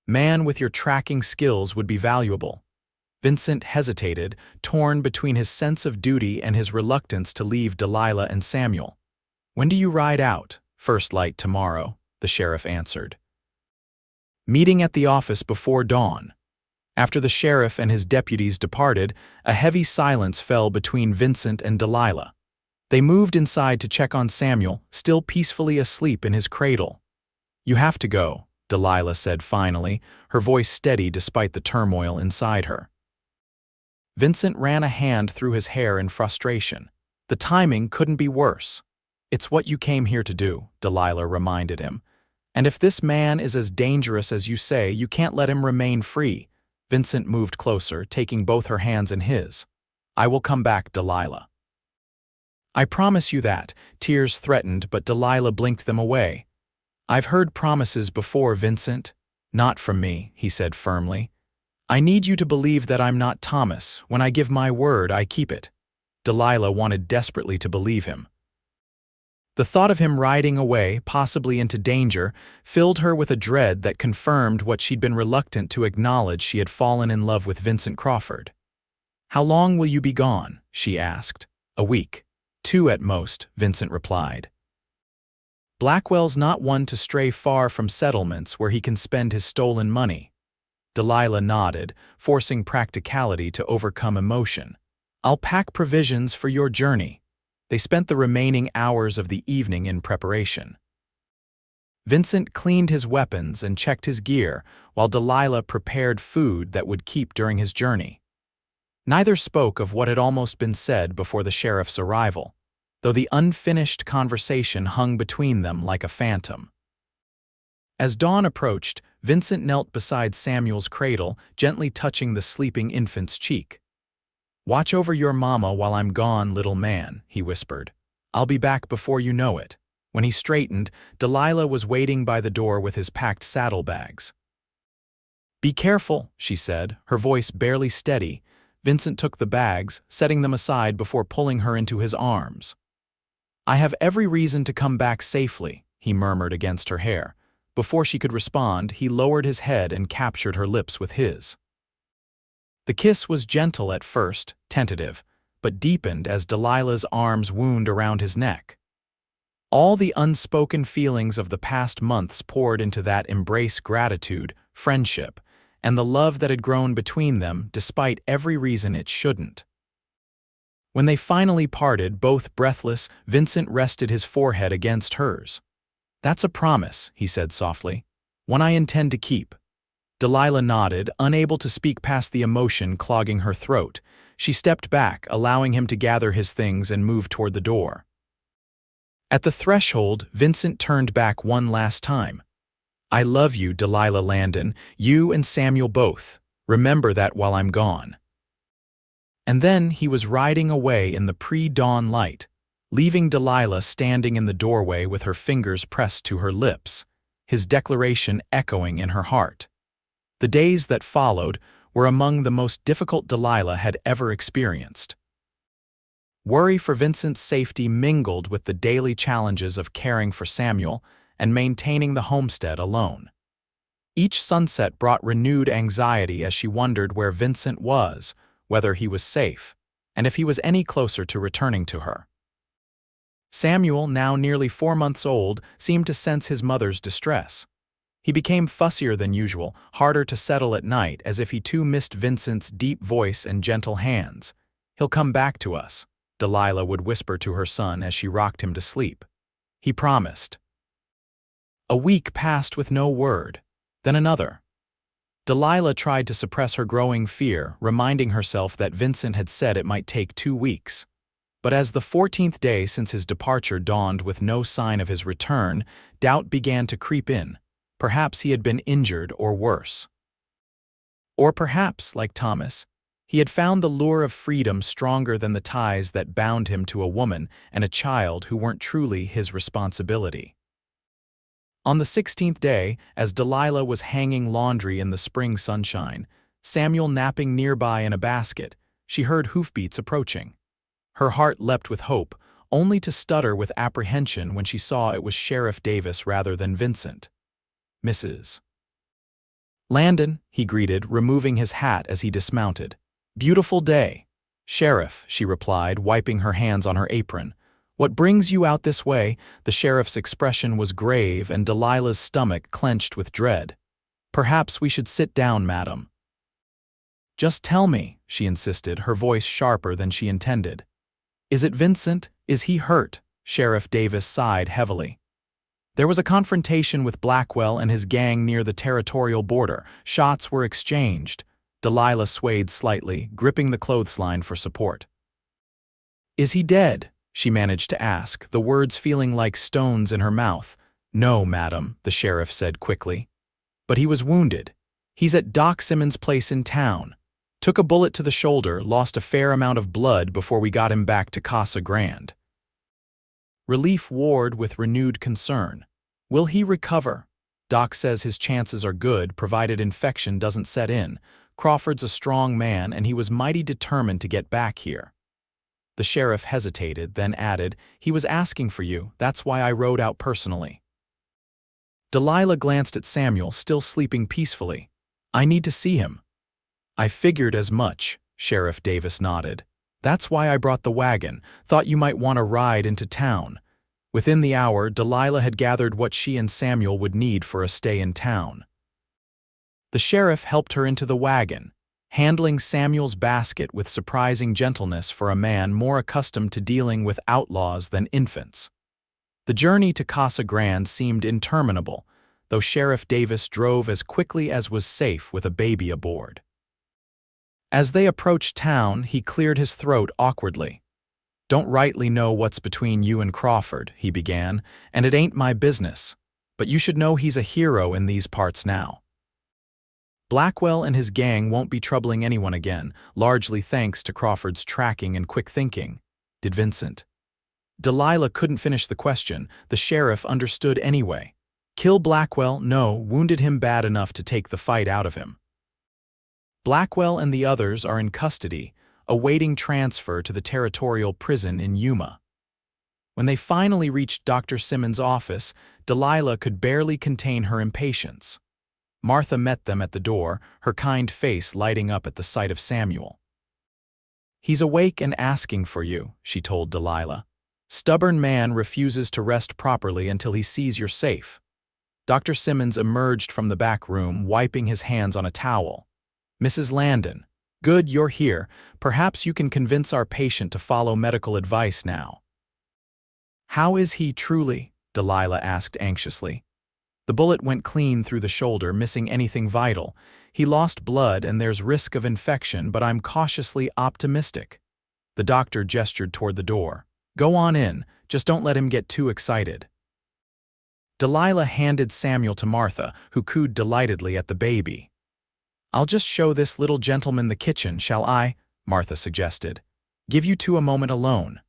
Man with your tracking skills would be valuable." Vincent hesitated, torn between his sense of duty and his reluctance to leave Delilah and Samuel. "When do you ride out?" "First light tomorrow," the sheriff answered. Meeting at the office before dawn. After the sheriff and his deputies departed, a heavy silence fell between Vincent and Delilah. They moved inside to check on Samuel, still peacefully asleep in his cradle. "You have to go," Delilah said finally, her voice steady despite the turmoil inside her. Vincent ran a hand through his hair in frustration. The timing couldn't be worse. "It's what you came here to do," Delilah reminded him. "And if this man is as dangerous as you say, you can't let him remain free." Vincent moved closer, taking both her hands in his. "I will come back, Delilah." "I promise you that." Tears threatened, but Delilah blinked them away. "I've heard promises before, Vincent." "Not from me," he said firmly. "I need you to believe that I'm not Thomas. When I give my word, I keep it." Delilah wanted desperately to believe him. The thought of him riding away, possibly into danger, filled her with a dread that confirmed what she'd been reluctant to acknowledge: she had fallen in love with Vincent Crawford. "How long will you be gone?" she asked. "A week. 2 at most," Vincent replied. "Blackwell's not one to stray far from settlements where he can spend his stolen money." Delilah nodded, forcing practicality to overcome emotion. "I'll pack provisions for your journey." They spent the remaining hours of the evening in preparation. Vincent cleaned his weapons and checked his gear, while Delilah prepared food that would keep during his journey. Neither spoke of what had almost been said before the sheriff's arrival, though the unfinished conversation hung between them like a phantom. As dawn approached, Vincent knelt beside Samuel's cradle, gently touching the sleeping infant's cheek. "Watch over your mama while I'm gone, little man," he whispered. "I'll be back before you know it." When he straightened, Delilah was waiting by the door with his packed saddlebags. "Be careful," she said, her voice barely steady. Vincent took the bags, setting them aside before pulling her into his arms. "I have every reason to come back safely," he murmured against her hair. Before she could respond, he lowered his head and captured her lips with his. The kiss was gentle at first, tentative, but deepened as Delilah's arms wound around his neck. All the unspoken feelings of the past months poured into that embrace: gratitude, friendship, and the love that had grown between them despite every reason it shouldn't. When they finally parted, both breathless, Vincent rested his forehead against hers. "That's a promise," he said softly. "One I intend to keep." Delilah nodded, unable to speak past the emotion clogging her throat. She stepped back, allowing him to gather his things and move toward the door. At the threshold, Vincent turned back one last time. "I love you, Delilah Landon, you and Samuel both. Remember that while I'm gone." And then he was riding away in the pre-dawn light, leaving Delilah standing in the doorway with her fingers pressed to her lips, his declaration echoing in her heart. The days that followed were among the most difficult Delilah had ever experienced. Worry for Vincent's safety mingled with the daily challenges of caring for Samuel and maintaining the homestead alone. Each sunset brought renewed anxiety as she wondered where Vincent was, whether he was safe, and if he was any closer to returning to her. Samuel, now nearly 4 months old, seemed to sense his mother's distress. He became fussier than usual, harder to settle at night, as if he too missed Vincent's deep voice and gentle hands. "He'll come back to us," Delilah would whisper to her son as she rocked him to sleep. He promised. A week passed with no word, then another. Delilah tried to suppress her growing fear, reminding herself that Vincent had said it might take 2 weeks. But as the 14th day since his departure dawned with no sign of his return, doubt began to creep in. Perhaps he had been injured or worse. Or perhaps, like Thomas, he had found the lure of freedom stronger than the ties that bound him to a woman and a child who weren't truly his responsibility. On the 16th day, as Delilah was hanging laundry in the spring sunshine, Samuel napping nearby in a basket, she heard hoofbeats approaching. Her heart leapt with hope, only to stutter with apprehension when she saw it was Sheriff Davis rather than Vincent. "Mrs. Landon," he greeted, removing his hat as he dismounted. "Beautiful day." "Sheriff," she replied, wiping her hands on her apron. "What brings you out this way?" The sheriff's expression was grave and Delilah's stomach clenched with dread. "Perhaps we should sit down, madam." "Just tell me," she insisted, her voice sharper than she intended. "Is it Vincent? Is he hurt?" Sheriff Davis sighed heavily. "There was a confrontation with Blackwell and his gang near the territorial border. Shots were exchanged." Delilah swayed slightly, gripping the clothesline for support. "Is he dead?" she managed to ask, the words feeling like stones in her mouth. "No, madam," the sheriff said quickly. "But he was wounded. He's at Doc Simmons' place in town. Took a bullet to the shoulder, lost a fair amount of blood before we got him back to Casa Grande." Relief warred with renewed concern. "Will he recover?" "Doc says his chances are good, provided infection doesn't set in. Crawford's a strong man, and he was mighty determined to get back here." The sheriff hesitated, then added, "He was asking for you, that's why I rode out personally." Delilah glanced at Samuel, still sleeping peacefully. "I need to see him." "I figured as much," Sheriff Davis nodded. "That's why I brought the wagon, thought you might want a ride into town." Within the hour, Delilah had gathered what she and Samuel would need for a stay in town. The sheriff helped her into the wagon, handling Samuel's basket with surprising gentleness for a man more accustomed to dealing with outlaws than infants. The journey to Casa Grande seemed interminable, though Sheriff Davis drove as quickly as was safe with a baby aboard. As they approached town, he cleared his throat awkwardly. "Don't rightly know what's between you and Crawford," he began, "and it ain't my business, but you should know he's a hero in these parts now. Blackwell and his gang won't be troubling anyone again, largely thanks to Crawford's tracking and quick thinking." "Did Vincent?" Delilah couldn't finish the question. The sheriff understood anyway. "Kill Blackwell? No, wounded him bad enough to take the fight out of him. Blackwell and the others are in custody, awaiting transfer to the territorial prison in Yuma." When they finally reached Dr. Simmons' office, Delilah could barely contain her impatience. Martha met them at the door, her kind face lighting up at the sight of Samuel. "He's awake and asking for you," she told Delilah. "Stubborn man refuses to rest properly until he sees you're safe." Dr. Simmons emerged from the back room, wiping his hands on a towel. "Mrs. Landon, good you're here. Perhaps you can convince our patient to follow medical advice now." "How is he truly?" Delilah asked anxiously. "The bullet went clean through the shoulder, missing anything vital. He lost blood and there's risk of infection, but I'm cautiously optimistic." The doctor gestured toward the door. "Go on in, just don't let him get too excited." Delilah handed Samuel to Martha, who cooed delightedly at the baby. "I'll just show this little gentleman the kitchen, shall I?" Martha suggested. "Give you two a moment alone."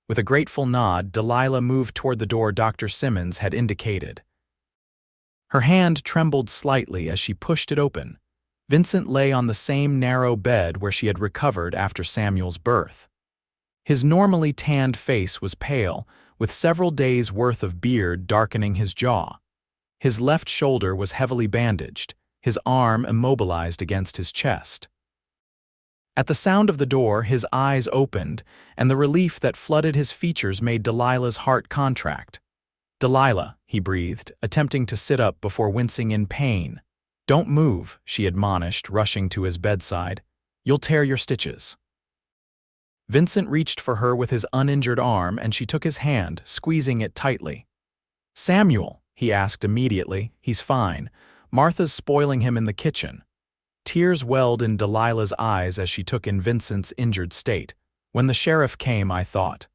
With a grateful nod, Delilah moved toward the door Dr. Simmons had indicated. Her hand trembled slightly as she pushed it open. Vincent lay on the same narrow bed where she had recovered after Samuel's birth. His normally tanned face was pale, with several days' worth of beard darkening his jaw. His left shoulder was heavily bandaged, his arm immobilized against his chest. At the sound of the door, his eyes opened, and the relief that flooded his features made Delilah's heart contract. "Delilah," he breathed, attempting to sit up before wincing in pain. "Don't move," she admonished, rushing to his bedside. "You'll tear your stitches." Vincent reached for her with his uninjured arm, and she took his hand, squeezing it tightly. "Samuel," he asked immediately. "He's fine. Martha's spoiling him in the kitchen." Tears welled in Delilah's eyes as she took in Vincent's injured state. "When the sheriff came, I thought."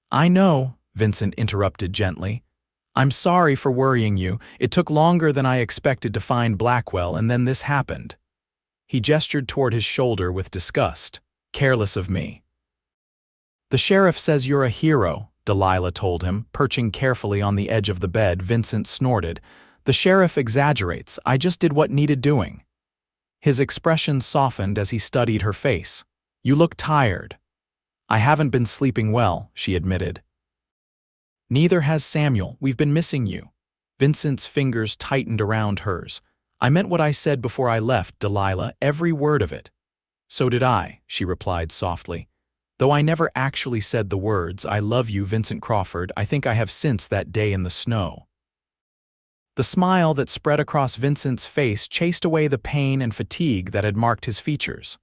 "I know," Vincent interrupted gently. "I'm sorry for worrying you. It took longer than I expected to find Blackwell, and then this happened." He gestured toward his shoulder with disgust. "Careless of me." "The sheriff says you're a hero," Delilah told him, perching carefully on the edge of the bed. Vincent snorted. "The sheriff exaggerates. I just did what needed doing." His expression softened as he studied her face. "You look tired." "I haven't been sleeping well," she admitted. "Neither has Samuel. We've been missing you." Vincent's fingers tightened around hers. "I meant what I said before I left, Delilah, every word of it." "So did I," she replied softly. "Though I never actually said the words, 'I love you, Vincent Crawford,' I think I have since that day in the snow." The smile that spread across Vincent's face chased away the pain and fatigue that had marked his features.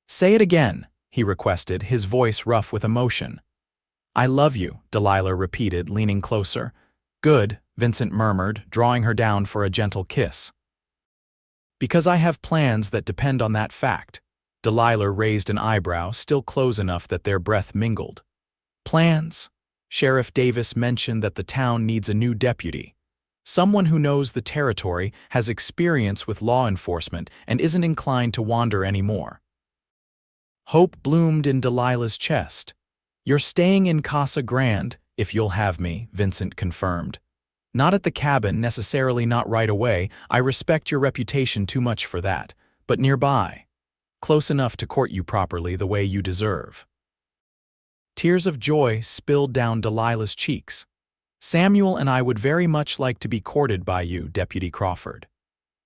"Say it again," he requested, his voice rough with emotion. "I love you," Delilah repeated, leaning closer. "Good," Vincent murmured, drawing her down for a gentle kiss. "Because I have plans that depend on that fact." Delilah raised an eyebrow, still close enough that their breath mingled. "Plans?" "Sheriff Davis mentioned that the town needs a new deputy. Someone who knows the territory, has experience with law enforcement, and isn't inclined to wander anymore." Hope bloomed in Delilah's chest. "You're staying in Casa Grande, if you'll have me," Vincent confirmed. "Not at the cabin, necessarily not right away. I respect your reputation too much for that. But nearby. Close enough to court you properly the way you deserve." Tears of joy spilled down Delilah's cheeks. "Samuel and I would very much like to be courted by you, Deputy Crawford."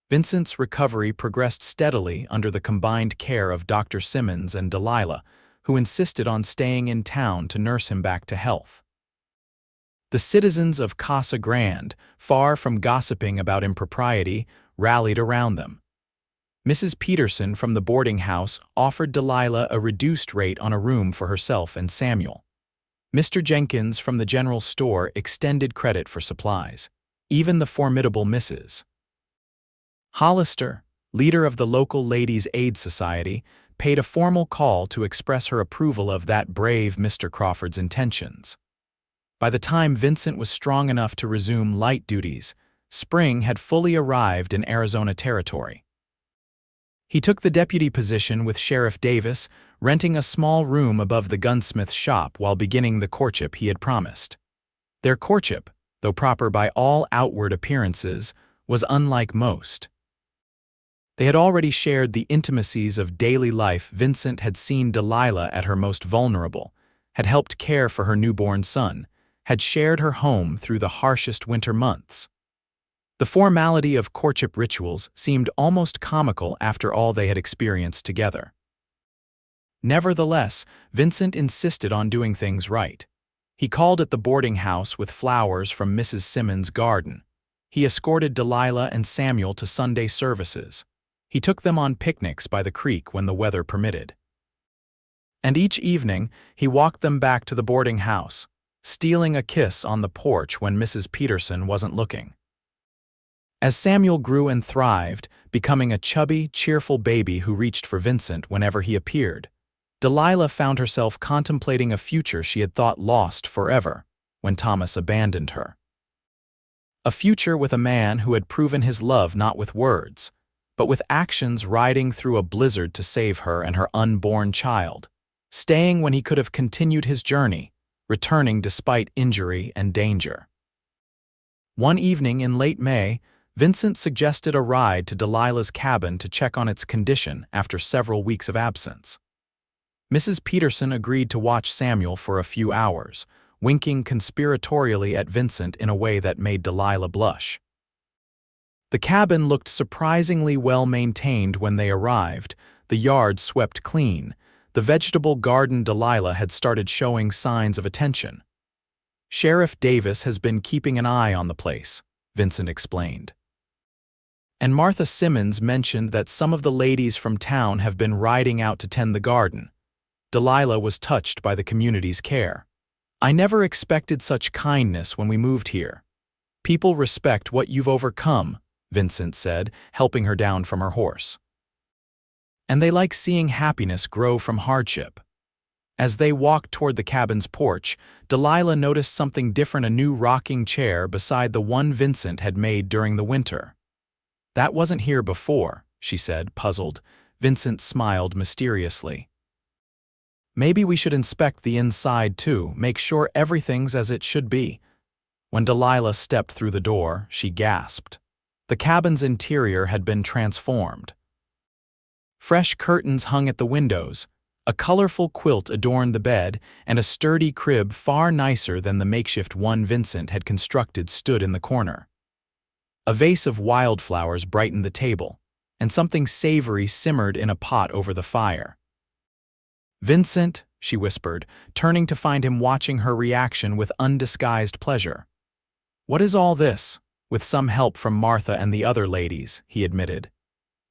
Vincent's recovery progressed steadily under the combined care of Dr. Simmons and Delilah, who insisted on staying in town to nurse him back to health. The citizens of Casa Grande, far from gossiping about impropriety, rallied around them. Mrs. Peterson from the boarding house offered Delilah a reduced rate on a room for herself and Samuel. Mr. Jenkins from the general store extended credit for supplies. Even the formidable Mrs. Hollister, leader of the local Ladies' Aid Society, paid a formal call to express her approval of that brave Mr. Crawford's intentions. By the time Vincent was strong enough to resume light duties, spring had fully arrived in Arizona Territory. He took the deputy position with Sheriff Davis, renting a small room above the gunsmith's shop while beginning the courtship he had promised. Their courtship, though proper by all outward appearances, was unlike most. They had already shared the intimacies of daily life. Vincent had seen Delilah at her most vulnerable, had helped care for her newborn son, had shared her home through the harshest winter months. The formality of courtship rituals seemed almost comical after all they had experienced together. Nevertheless, Vincent insisted on doing things right. He called at the boarding house with flowers from Mrs. Simmons' garden. He escorted Delilah and Samuel to Sunday services. He took them on picnics by the creek when the weather permitted. And each evening, he walked them back to the boarding house, stealing a kiss on the porch when Mrs. Peterson wasn't looking. As Samuel grew and thrived, becoming a chubby, cheerful baby who reached for Vincent whenever he appeared, Delilah found herself contemplating a future she had thought lost forever when Thomas abandoned her. A future with a man who had proven his love not with words, but with actions, riding through a blizzard to save her and her unborn child, staying when he could have continued his journey, returning despite injury and danger. One evening in late May, Vincent suggested a ride to Delilah's cabin to check on its condition after several weeks of absence. Mrs. Peterson agreed to watch Samuel for a few hours, winking conspiratorially at Vincent in a way that made Delilah blush. The cabin looked surprisingly well maintained when they arrived, the the yard swept clean. The vegetable garden Delilah had started showing signs of attention. "Sheriff Davis has been keeping an eye on the place," Vincent explained. "And Martha Simmons mentioned that some of the ladies from town have been riding out to tend the garden." Delilah was touched by the community's care. "I never expected such kindness when we moved here. People respect what you've overcome," Vincent said, helping her down from her horse. "And they like seeing happiness grow from hardship." As they walked toward the cabin's porch, Delilah noticed something different: a new rocking chair beside the one Vincent had made during the winter. "That wasn't here before," she said, puzzled. Vincent smiled mysteriously. "Maybe we should inspect the inside too, make sure everything's as it should be." When Delilah stepped through the door, she gasped. The cabin's interior had been transformed. Fresh curtains hung at the windows, a colorful quilt adorned the bed, and a sturdy crib far nicer than the makeshift one Vincent had constructed stood in the corner. A vase of wildflowers brightened the table, and something savory simmered in a pot over the fire. "Vincent," she whispered, turning to find him watching her reaction with undisguised pleasure. "What is all this?" "With some help from Martha and the other ladies," he admitted.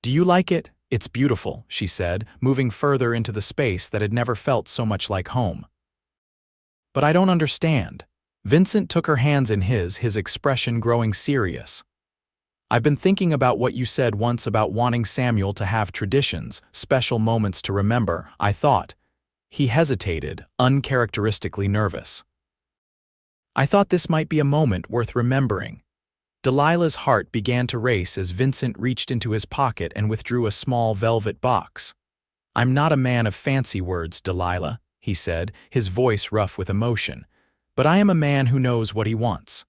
"Do you like it?" "It's beautiful," she said, moving further into the space that had never felt so much like home. "But I don't understand." Vincent took her hands in his expression growing serious. "I've been thinking about what you said once about wanting Samuel to have traditions, special moments to remember. I thought—" He hesitated, uncharacteristically nervous. "I thought this might be a moment worth remembering." Delilah's heart began to race as Vincent reached into his pocket and withdrew a small velvet box. "I'm not a man of fancy words, Delilah," he said, his voice rough with emotion, "but I am a man who knows what he wants.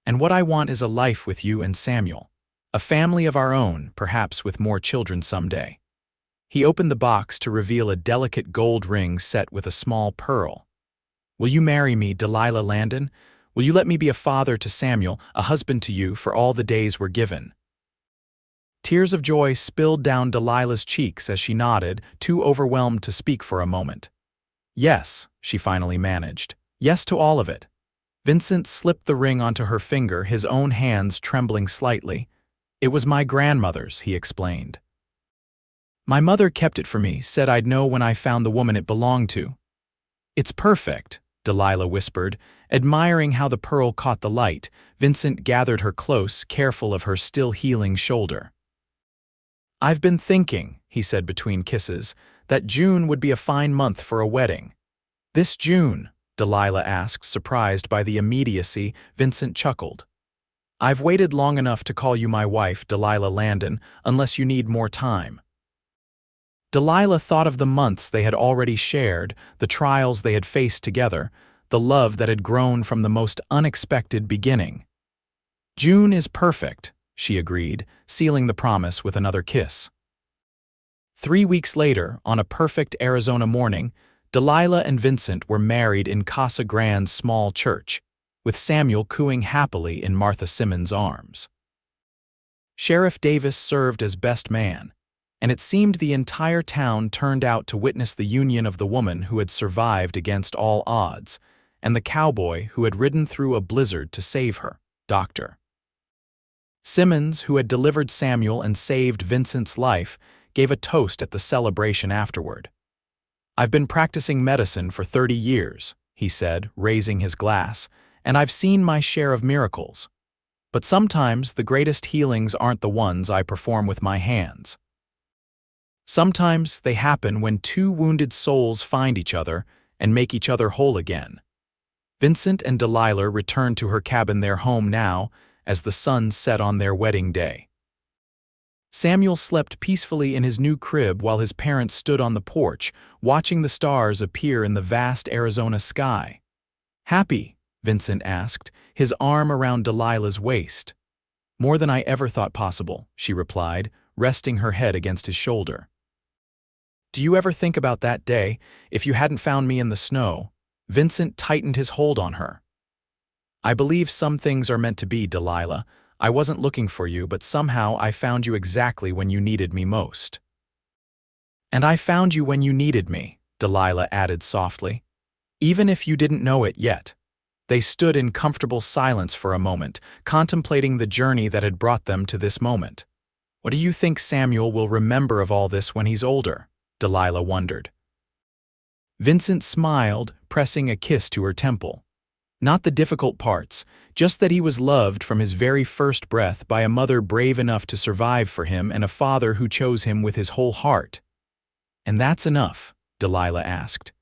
And what I want is a life with you and Samuel. A family of our own, perhaps with more children someday." He opened the box to reveal a delicate gold ring set with a small pearl. "Will you marry me, Delilah Landon? Will you let me be a father to Samuel, a husband to you for all the days we're given?" Tears of joy spilled down Delilah's cheeks as she nodded, too overwhelmed to speak for a moment. "Yes," she finally managed. "Yes to all of it." Vincent slipped the ring onto her finger, his own hands trembling slightly. "It was my grandmother's," he explained. "My mother kept it for me, said I'd know when I found the woman it belonged to." "It's perfect," Delilah whispered, admiring how the pearl caught the light. Vincent gathered her close, careful of her still healing shoulder. "I've been thinking," he said between kisses, "that June would be a fine month for a wedding." "This June?" Delilah asked, surprised by the immediacy. Vincent chuckled. "I've waited long enough to call you my wife, Delilah Landon, unless you need more time." Delilah thought of the months they had already shared, the trials they had faced together, the love that had grown from the most unexpected beginning. "June is perfect," she agreed, sealing the promise with another kiss. 3 weeks later, on a perfect Arizona morning, Delilah and Vincent were married in Casa Grande's small church, with Samuel cooing happily in Martha Simmons' arms. Sheriff Davis served as best man, and it seemed the entire town turned out to witness the union of the woman who had survived against all odds, and the cowboy who had ridden through a blizzard to save her, Dr. Simmons, who had delivered Samuel and saved Vincent's life, gave a toast at the celebration afterward. "I've been practicing medicine for 30 years, he said, raising his glass, "and I've seen my share of miracles. But sometimes the greatest healings aren't the ones I perform with my hands. Sometimes they happen when two wounded souls find each other and make each other whole again." Vincent and Delilah returned to her cabin, their home now, as the sun set on their wedding day. Samuel slept peacefully in his new crib while his parents stood on the porch, watching the stars appear in the vast Arizona sky. "Happy?" Vincent asked, his arm around Delilah's waist. "More than I ever thought possible," she replied, resting her head against his shoulder. "Do you ever think about that day, if you hadn't found me in the snow?" Vincent tightened his hold on her. "I believe some things are meant to be, Delilah. I wasn't looking for you, but somehow I found you exactly when you needed me most." "And I found you when you needed me," Delilah added softly. "Even if you didn't know it yet." They stood in comfortable silence for a moment, contemplating the journey that had brought them to this moment. "What do you think Samuel will remember of all this when he's older?" Delilah wondered. Vincent smiled, pressing a kiss to her temple. Not the difficult parts, just that he was loved from his very first breath by a mother brave enough to survive for him and a father who chose him with his whole heart. "And that's enough?" Delilah asked.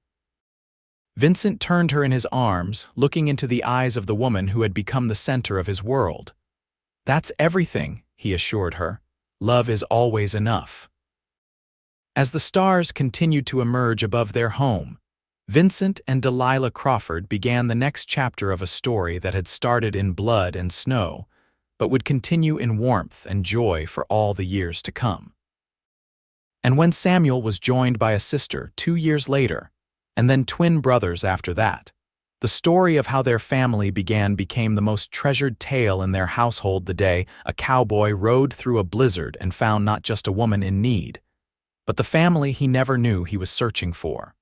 Vincent turned her in his arms, looking into the eyes of the woman who had become the center of his world. "That's everything," he assured her. "Love is always enough." As the stars continued to emerge above their home, Vincent and Delilah Crawford began the next chapter of a story that had started in blood and snow, but would continue in warmth and joy for all the years to come. And when Samuel was joined by a sister 2 years later, and then twin brothers after that, the story of how their family became the most treasured tale in their household the day a cowboy rode through a blizzard and found not just a woman in need, but the family he never knew he was searching for.